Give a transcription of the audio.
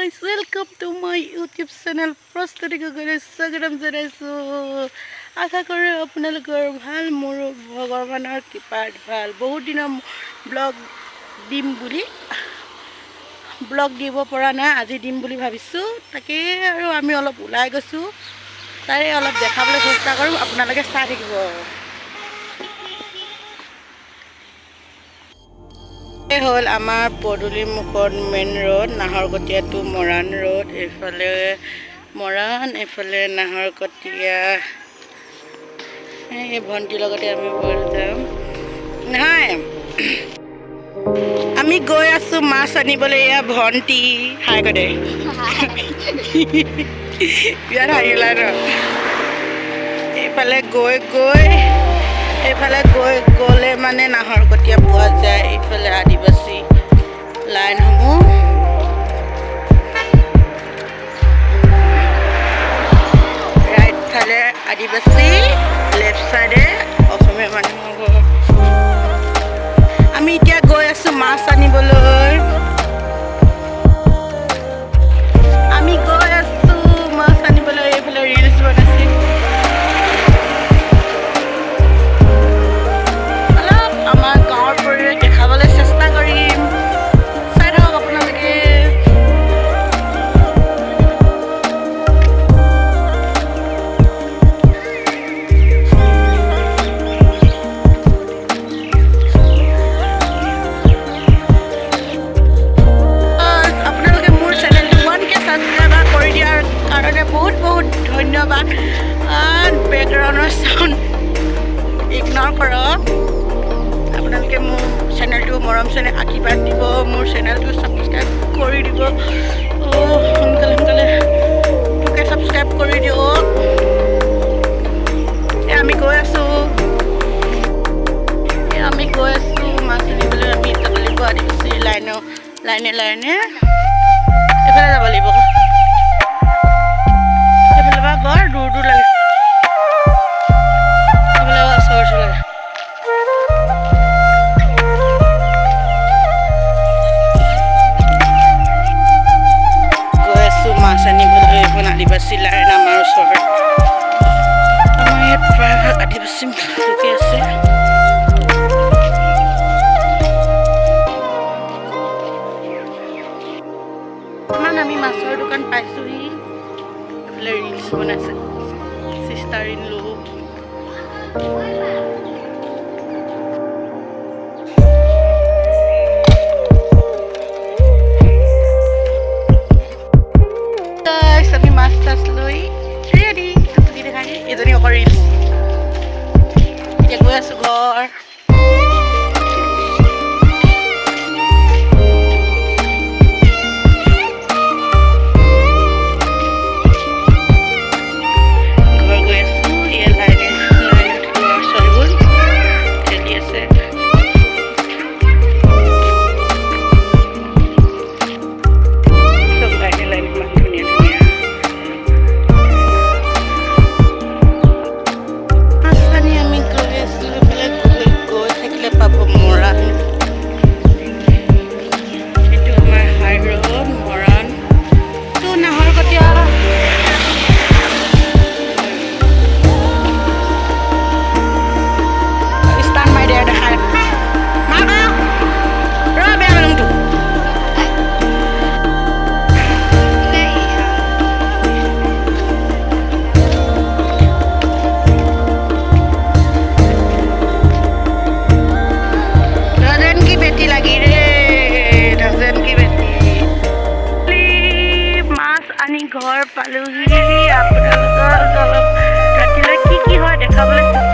guys, welcome to my YouTube channel. Prostati Gogore Sagaram Janaisu. Asha kore আপোনালোকৰ ভাল মোৰ ভগৱানৰ কৃপাত ভাল বহুত দিন ব্লগ দিব পৰা নাই আজি দিম বুলি ভাবিছো তাকে আৰু আমি অলপ উলাই গৈছো তাৰে অলপ দেখাবলৈ চেষ্টা কৰিম আপোনালোকে চাই থাকিব এই হল আমাৰ পদুলি মুখৰ main road Naharkatia to Moran road এফালে মৰাণ এফালে নাহৰকটীয়া এই ভন্টি লগতে আমি বল যাম নাই আমি গৈ আছো মাছ আনিবলৈ এয়া ভন্টি হাই কৰে বিয়াৰ হাইলা ন এইফালে গ'লে মানে নাহৰকটীয়া পোৱা যায় এইফালে আদিবাসী লাইনসমূহ ৰাইট ফালে আদিবাসী লেফ্ট সাইডে অসমীয়া মানুহৰ ঘৰ আমি এতিয়া গৈ আছো মাছ আনিবলৈ এইফালে ৰিলছ বনাইছে অলপ আমাৰ গাঁৱৰ পৰিৱেশ দেখাবলৈ চেষ্টা কৰিম চাই থাকক আপোনালোকে বহুত ধন্যবাদ বেকগ্ৰাউণ্ডৰ সাউণ্ড ইগনৰ কৰক আপোনালোকে মোৰ চেনেলটো মৰম চেনেল আশীৰ্বাদ দিব মোৰ চেনেলটো ছাবস্ক্ৰাইব কৰি দিব সোনকালে তোকে ছাবস্ক্ৰাইব কৰি দিয়ক আমি গৈ আছোঁ মাছ আনিবলৈ আমি যাব লাগিব আদিবাসী লাইনে এইফালে যাব লাগিব বৰ দূৰ লাগে গৈ আছো মাছ আনিবলৈ এখন আদিবাসী লাইন আমাৰ ওচৰত আমাৰ ইয়াত প্ৰায়ভাগ আদিবাসী লোকে আছে ইমান আমি মাছৰ দোকান পাইছোহি ৰিলছ বনাইছে সিস্টাৰ ইন লো আমি মাছ চাছ লৈ ৰেডি দেখাই এজনী অকল ৰিলছ এতিয়া গৈ আছো ঘৰ ঘৰ পালোহি আপোনালোকৰ অলপ ৰাতিলৈ কি হয় দেখাবলৈ